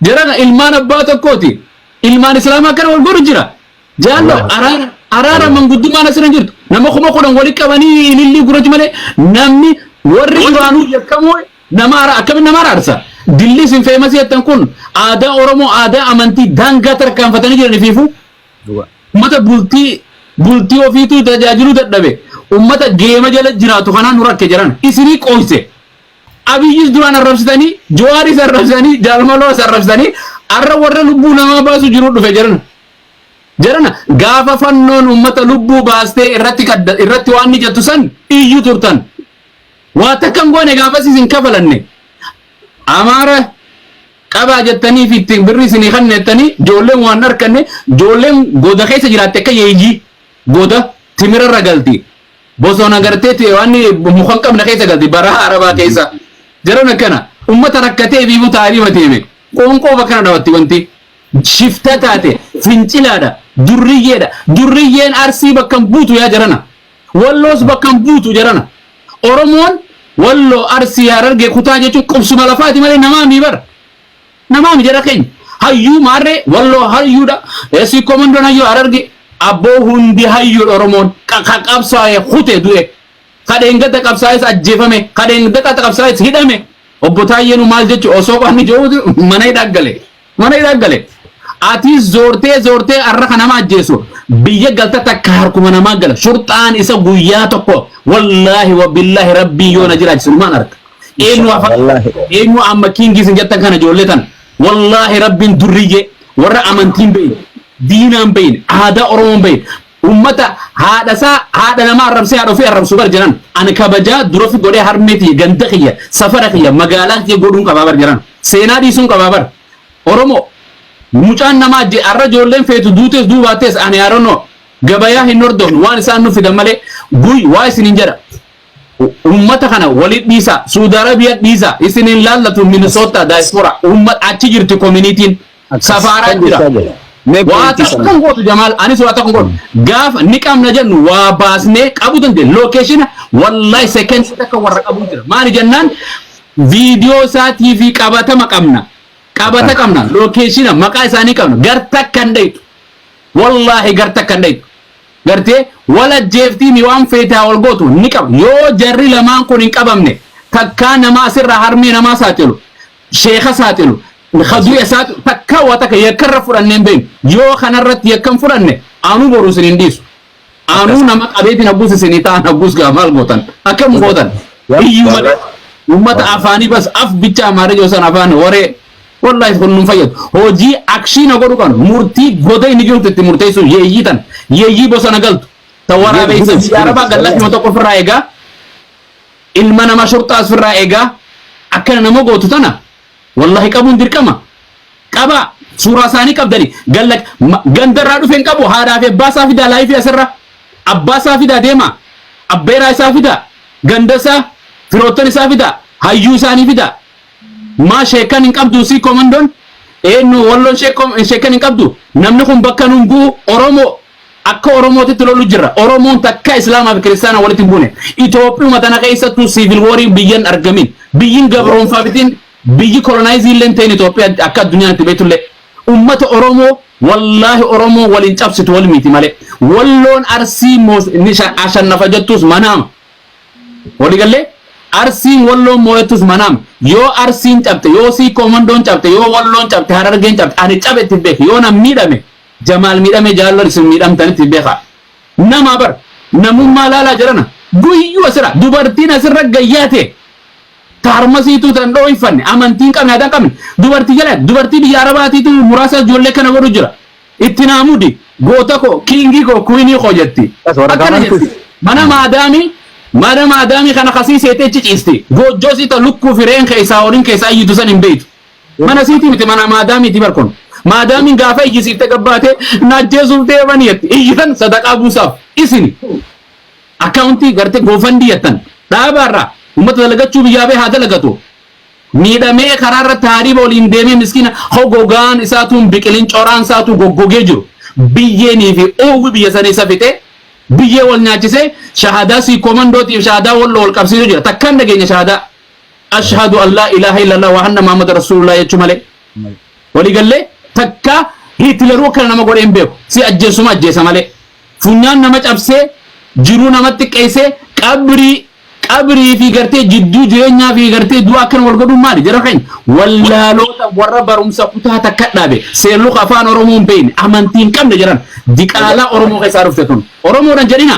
jarana ilmaan abbaa tokkooti ilmaan islaamaa kana wal goru jira jaallo araara manguddummaan asiran jirtu nama kuma kudhan wali qabanii ililli gurrachi malee namni warri duraanuu yakkamoo nama akkamiin nama araarsa dilli isin feemasi jettan kun aadaa oromoo aadaa amantii daangaa tarkaanfatanii jiraniifiifu ummata bultii ofiitu tajaajiluu dadhabe ummata geema jala jiraatu kanaan nu rakke jiran isinii qoyse abiyyis duraan arrabsitanii jawaaris arrabsitanii jaalmaloos arrabsitanii arra warra lubbuu namaa baasu jiru dhufe jarana gaafa fannoon ummata lubbuu baastee irratti waan ni jettu san iyyu turtan waa takkan goone gaafas isin kafalanne amaara qabaa jettanii fi ittiin birri isinii kanneettanii joolleen waan harkanne joolleen goda keessa jiraatte akka yeeyyii goda timirarra galti bosona garteeti waan mukan qabna keessa galti bara arabaa keessa jarana kana ummata rakkatee fi mutaanii mateeme qoonqoo bakkana dhawatti wanti shifta taate fincilaadha durriyyeen arsii bakkan buutu yaa jarana walloos bakkan buutu jarana oromoon walloo arsii harargee kutaa jechuun qubsuma lafaati malee namaami bara namaami jara keenya hayyuu maarree walloo hayyuudha eessi komandoon hayyuu harargee abboo hundi hayyuudha oromoon qabsaa'ee kute du'e kadheengata qabsaa'es ajjeefame kadheengata qabsaa'es hidhame obbo Taayyeenu maal jechu osoo qaanni jiru mana hidhaggale ati zoortee arra kanama ajjeesu biyya galta takka harkuma namaa gala shurxaan isa guyyaa tokko wallahi wa billahi rabbii yoona jiraachisu maan arka eenyu amma kiingisin jettan kana ijoolletan wallahi rabbiin durriyye warra amantiin beyin diinaan beyin aadaa oromoon beyin ummata haadha namaa arrabsee haadha ofii arrabsu bar jiran ani kabajaa durofi godhee harmeeti ganda kiyya safara kiyya magaalaa kiyya godhuun qabaa bar jiran seenaa dhiisuun qabaa bar oromoo mucaan namaa arra ijoolleen feetu duutees duubaatees ani yaaronno gabayaa hin hordofnu waan isaan nu fidan malee waa isinin jedha ummata kana walit dhiisa Saudi Arabia dhiisa isinin laallatu Minnesota diaspora ummata achi jirti community'n safaraa jira waa takkan gootu Jamaal anis waa takkan gootu gaafa ni qabna jennu waa baasnee qabu dandeenye location wallahi second takka warra qabu jira maani jennaan viidiyoo isaa TV qabatama qabna location maqaa isaanii qabna garta kan dhaytu wallahi garta kan dhaytu gartee wala jeeftii mi waan feetaa wal gootu ni qaba yoo jarri lamaan kun hin qabamne takka nama asirraa harmee namaa saaxilu sheekha saaxilu khaduu isaatu takka waa takka yakkarra fudhanneen beeyin yoo kanarratti yakkan fudhanne anu boru sinin dhiisu anu nama qabeetiin abbuus isinii ta'an abbuus gaamaal gootan akkam gootan iyyuu malee ummata afaanii bas af bicha amaaree joosan afaan waree wallahi kun nun fayyadu hojii akshiina godhu kan murtii goda inni jirutti itti murteessu yeeyyii bosona galtu tawara beeysa araba gallatti mo tokko firraa egaa ilma nama shurxaas firraa egaa akkana nama gootu tana wallahi qabuun dirqama qaba suuraa isaanii qabdani gandarraa dhufeen qabu haadhaa fi abbaa isaa fidaa laayifii asirra abbaa isaa fidaa deema abbeeraa isaa fidaa gandasaa firoottan isaa fidaa hayyuu isaanii fidaa ma sheekan hin qabdu si komandon eenyu wallon sheekan hin qabdu namni kun bakka nungu oromo akka oromootitti lolu jira oromoon takka islaamaa fi kiristaanaa walitti buune Itoophiyaa tana keessattuu civil war biyyan argamin biyyin gabroonfaafitiin biyyi colonizing illee ta'in Itoophiyaa akka addunyaatti beetullee ummata oromoo wallahi oromoo waliin cabsitu wal miti malee walloon arsii ni ashannafa jettus manaama waligalee arsiin walloon moo'ettus manaam yoo arsiin cabte yoo si komandoon cabte yoo walloon cabte harargeen cabte ani cabetti beek yoo nam miidhame Jamaal miidhame jaallar isin miidhamtanitti beeka nama bar namummaa laalaa jirana guyyuu asirra dubartiin asirra gayyaate taarmasiitu tan dhooyfanne amantiin qabne adan qabne dubartii jala dubartii biyya arabaatiitu muraasa ijoollee kana godhu jira itti naamudi goota koo kiingii koo kuinii koo jetti akkana jetti mana maadaamii kana khasiiseetee ciciisti goojjoo siita lukkuu fi reen keessaa horiin keessaa iyyitu san hin beeytu mana siiti miti mana maadaamiiti barkon maadaamiin gaafa iyyisiifte gabbaate najjeesuuf deemanii jetti iyyitan sadaqaa buusaaf isini akkaawuntii gartee goofandii jettan dhaabaarraa ummata dalagachuu biyyaa bee haa dalagatu miidhamee karaarra taariiba waliin deemee miskiina hogogaan isaatuun biqiliin coraan isaatu goggogee jiru biyyeenii fi oowwi biyya sanii safite biyyee wal nyaachisee shahadaa si komandootiif shahadaa wal qabsiisu jira takkan dhageenya shahadaa ashhadu an laa ilaaha illallah wa anna muhammad rasulullah jechuu malee walii gallee takka Hitleroo kana nama godhee hin beeku si ajjeesuma ajjeesa malee funyaan nama cabsee jiruu namatti qeessee qabrii fi gartee jidduu jireenyaa fi gartee du'a kan wal godhun maali jara keenya wallaalota warra barumsa kutaa takka dhaabe seerluq afaan oromoon beeyne amantiin qabne jiran diqaalaa oromoo keessaa dhufte tun oromoodhan jedhina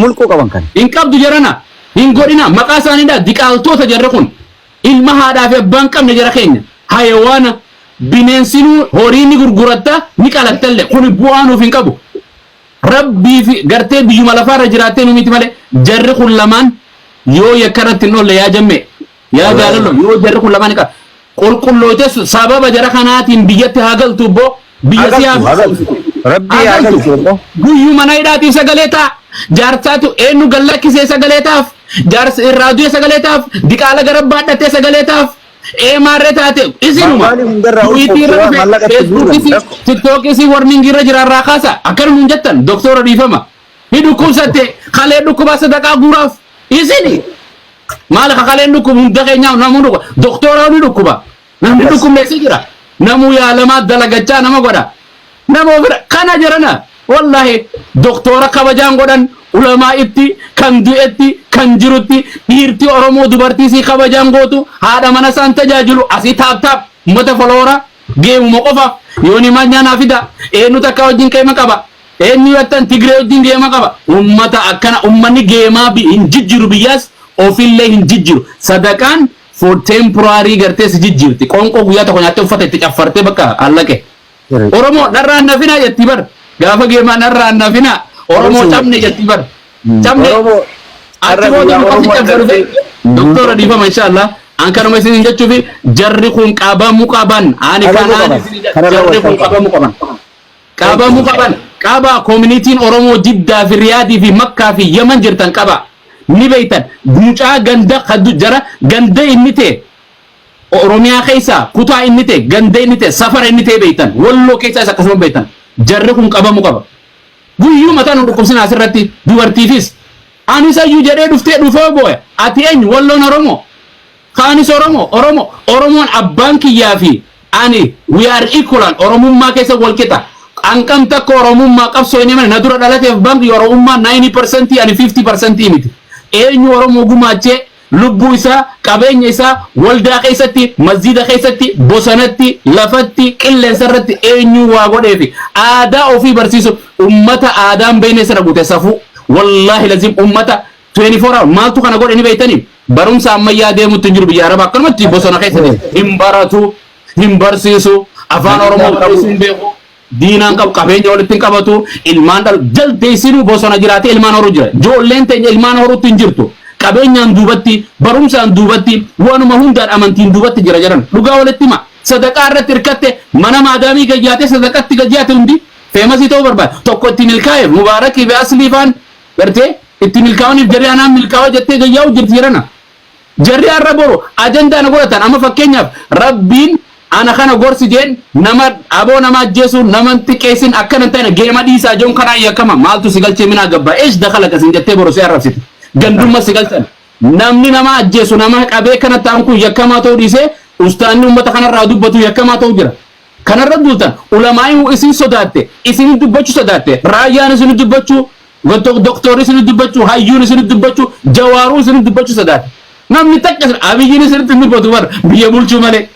mulquu qaban kan hin qabdu jarana hin godhina maqaa isaaniidha diqaaltoota jarre kun ilma haadhaa fi abbaan qabne jara keenya hayawaana bineensinuu horiin gurguratta ni qalatteelle kun bu'aa nuuf hin qabu rabbii fi gartee biyyuma lafaarra jiraattee numiti malee jarri kun lamaan yoo yakkaratti hin oolle yaa jamme yaa jaalallo yoo jarri kun lamaan qaba qulqullootes sababa jara kanaatiin biyyatti haa galtu boo biyya si haa rabbii haa galtu guyyuma naayidhaatii sagalee ta'a jaarsaatu eenyu gallakkisee sagalee ta'aaf jaarsa irraa du'e sagalee ta'aaf diqaala gara baadhatee sagalee ta'aaf maarree taate isinuma Twitterra Facebookisi TikTokisi warningiirra jiraarraa kaasa akkanuma hin jettan doktora dhiifama ni dhukkubsatte kalee dhukkubaa sadaqaa guuraaf isini maal kaleen dhukkubu hunda keenyaa namuu dhukkuba doktora ni dhukkuba namni dhukkubneessi jira namuu yaalamaa dalagachaa nama godha nama ofirra kana jirana wallahi doktora kabajaan godhan ulamaa itti kan du'etti kan jirutti dhiirti oromoo dubartii si kabajaan gootu haadha mana isaan tajaajilu asii taap ummata foloora geemuma qofa yooni manyaanaa fida eenyu takka wajjin qeema qaba eenyu yattan tigree wajjin geema qaba ummata akkana ummanni geemaa hin jijjiru biyyaas ofillee hin jijjiru sadaqaan for temporary gartee si jijjiirti qonqoo guyyaa tokko nyaattee uffata itti caffartee bakka allaqe oromoo dharraan nafina jetti bar gaafa geemaa dharraan nafina oromoo cabne jetti bar cabne doktora dhiifama inshallah an kanuma isin jechuufi jarri kun qabamu qaban ani kanaan jarri kun qabamu qaban qaba community'n oromoo jiddaa fi riyaadii fi makkaa fi yaman jirtan qaba ni beeytan mucaa ganda kaddu jara ganda inni ta'e oromiyaa keessa kutaa inni ta'e ganda inni ta'e safara inni ta'e beeytan walloo keessa isa akkasuma beeytan jarri kun qabamu qaba guyyuu mataan dhukkubsina asirratti dubartiifis anis ayyuu jedhee dhufee booya ati eenyu walloon oromoo kaanis oromoon abbaan kiyyaa fi ani we are equal oromummaa keessa wal qixa anqam takka oromummaa qabsoo inni mana na dura dhalateef banki oromummaa 90% ani 50% miti eenyu oromoo gumaachee lubbuu isaa qabeenya isaa waldaa keessatti masjida keessatti bosonatti lafatti qilleensa irratti eenyu waa godheefi aadaa ofii barsiisu ummata aadaan beekne sana guute safuu wallahi lazim ummata 24 hours maaltu kana godhe ni beeytanii barumsa ammayyaa deemutti jiru biyya arabaa akkanumatti bosona keessatti hin baratu hin barsiisu afaan oromoo barsiisuu hin beeku diinaan qabu qabeenya walitti hin qabatu ilmaan jaldeessinuu bosona jiraate ilmaan horuu jira ijoolleen teenya ilmaan horuutti hin jirtu qabeenyaan duubatti barumsaan duubatti waanuma hundaan amantiin duubatti jira jedhan dhugaa walitti hima sadaqaa irratti hirkatte mana maadaamii gayyaate sadaqatti gayyaate hundi feemasii ta'uu barbaada tokko ittiin milkaa'eef mubaarakii fi asliifaan gartee ittiin milkaa'aniif jarri anaan milkaa'aa jettee gayyaa'u jirti jedhana jarri har'a boru ajandaana godhatan amma fakkeenyaaf rabbiin ana kana gorsi jeen nama aboo nama ajjeesu nama xiqqeessin akkana ta'e geema dhiisaa joon kanaan yakkama maaltu si galchee minaa gabbaa eesh dakala kasin jettee boru si arrabsite gandumma si galchan namni nama ajjeesu nama qabee kana ta'an kun yakkamaa ta'uu dhiisee ustaanni ummata kanarraa dubbatu yakkamaa ta'uu jira kanarra duultan ulamaa'ii isin sodaatte isin dubbachuu sodaatte raayyaan isin dubbachuu doktorri isin dubbachuu hayyuun isin dubbachuu jawaaruu isin dubbachuu sodaatte namni takka abiyyiin isin dubbatu bar biyya bulchuu malee